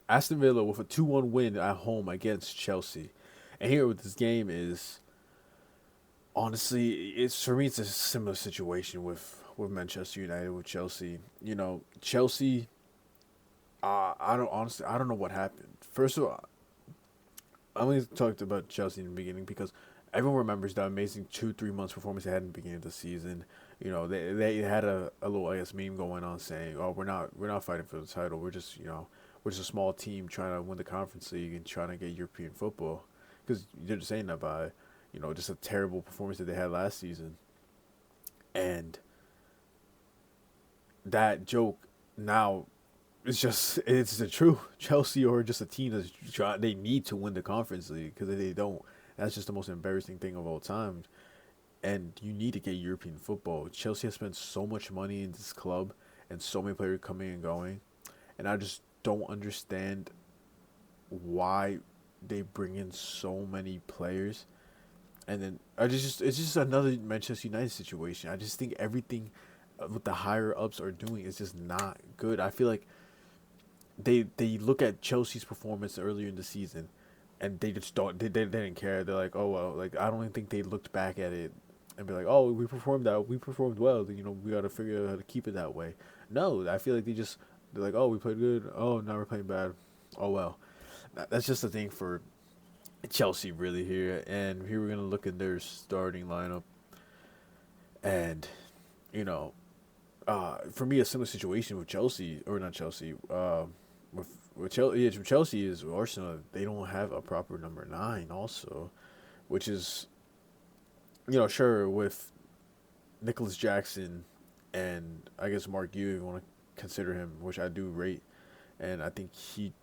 Aston Villa with a 2-1 win at home against Chelsea. And here with this game is honestly, it's for me. It's a similar situation with Manchester United with Chelsea. Chelsea. I don't know what happened. First of all, I only talked about Chelsea in the beginning because everyone remembers that amazing 2 3 months performance they had in the beginning of the season. They had a little meme going on saying, "Oh, we're not fighting for the title. We're just a small team trying to win the Conference League and trying to get European football." Because they're just saying that by just a terrible performance that they had last season, and that joke now it's the truth. Chelsea are just a team they need to win the Conference League because if they don't, that's just the most embarrassing thing of all time. And you need to get European football. Chelsea has spent so much money in this club and so many players coming and going, and I just don't understand why they bring in so many players. And then it's just another Manchester United situation. I just think everything with the higher ups are doing is just not good. I feel like they look at Chelsea's performance earlier in the season, and they just don't they didn't care. They're like, oh well, like I don't even think they looked back at it and be like, oh we performed well. We got to figure out how to keep it that way. No, I feel like they're like, oh we played good. Oh now we're playing bad. Oh well, that's just the thing for Chelsea really here. And here we're gonna look at their starting lineup, and you know for me, a similar situation with Chelsea, or not Chelsea, with Chelsea is Arsenal. They don't have a proper number 9, also, which is sure with Nicholas Jackson and I guess Mark Yu, if you want to consider him, which I do rate, and I think he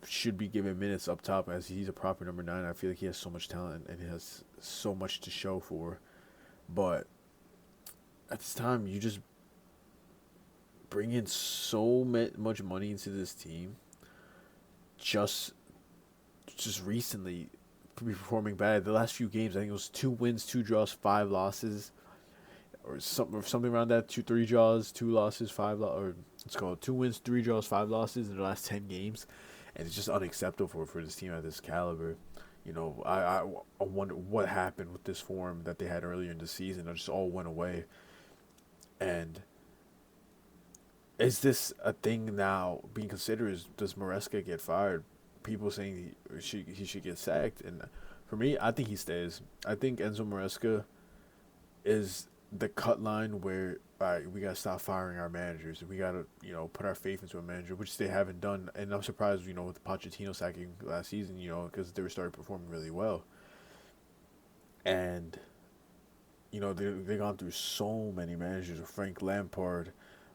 should be given minutes up top as he's a proper number 9. I feel like he has so much talent and he has so much to show for, but at this time you just bring in so much money into this team just recently be performing bad. The last few games, I think it was 2 wins, 2 draws, 5 losses, or something around that. 2 3 draws, 2 losses, or let's call it 2 wins, 3 draws, 5 losses in the last 10 games, and it's just unacceptable for this team at this caliber. I wonder what happened with this form that they had earlier in the season. It just all went away, and is this a thing now being considered? Does Maresca get fired? People saying he should get sacked, and for me, I think he stays. I think Enzo Maresca is the cut line where all right, we gotta stop firing our managers. We gotta put our faith into a manager, which they haven't done. And I'm surprised with Pochettino sacking last season, because they were starting performing really well, and they gone through so many managers with Frank Lampard,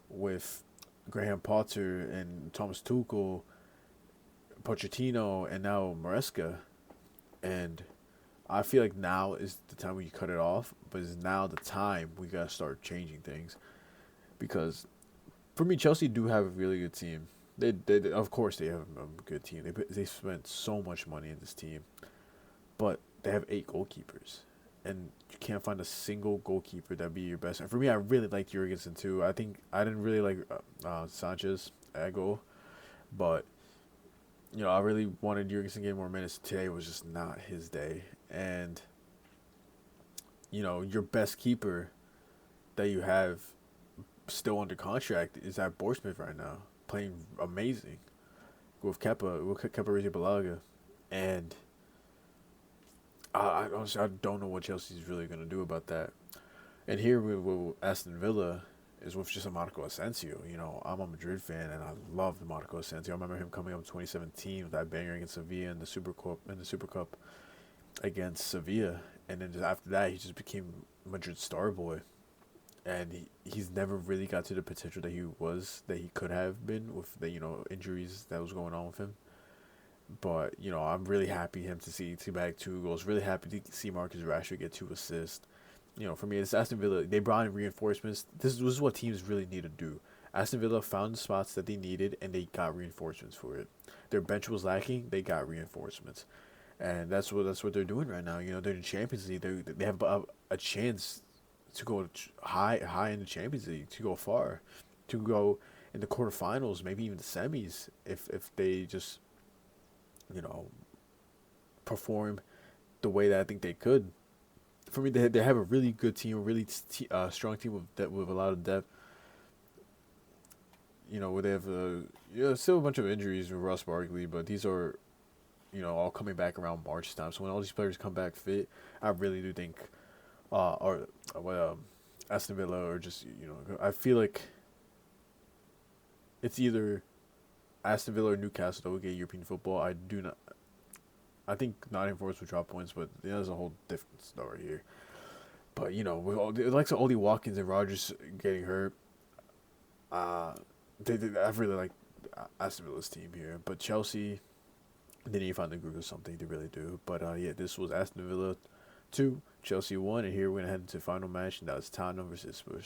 with Graham Potter and Thomas Tuchel, Pochettino, and now Maresca, and I feel like now is the time when you cut it off, but is now the time we gotta start changing things because for me, Chelsea do have a really good team. They of course they have a good team. They spent so much money in this team, but they have 8 goalkeepers, and you can't find a single goalkeeper that be your best. And for me, I really liked Jurgensen too. I think I didn't really like Sanchez at goal, but I really wanted Jurgensen to get more minutes. Today was just not his day, and your best keeper that you have still under contract is at Bournemouth right now, playing amazing with Kepa Arrizabalaga, and I honestly I don't know what Chelsea's really gonna do about that. And here with Aston Villa is with just a Marco Asensio. I'm a Madrid fan and I love Marco Asensio. I remember him coming up in 2017 with that banger against Sevilla in the Super Cup against Sevilla, and then just after that he just became Madrid's star boy. And he's never really got to the potential that he could have been with the injuries that was going on with him. But I'm really happy him to see back 2 goals. Really happy to see Marcus Rashford get 2 assists. For me, it's Aston Villa. They brought in reinforcements. This is what teams really need to do. Aston Villa found the spots that they needed, and they got reinforcements for it. Their bench was lacking. They got reinforcements, and that's what they're doing right now. They're in the Champions League. They have a chance to go high in the Champions League, to go far, to go in the quarterfinals, maybe even the semis, if they just you know, perform the way that I think they could. For me, they have a really good team, a really strong team with a lot of depth. Where they have still a bunch of injuries with Russ Barkley, but these are all coming back around March time. So when all these players come back fit, I really do think, or Aston Villa, or just I feel like it's either Aston Villa or Newcastle that will get European football. I do not. I think Nottingham Forest will drop points, but there's a whole different story here. But with all the likes of Ollie Watkins and Rodgers getting hurt, I really like Aston Villa's team here. But Chelsea, they need to find the group or something. They really do. But yeah, this was Aston Villa 2, Chelsea 1, and here we're gonna head into the final match, and that was Tottenham versus Spurs.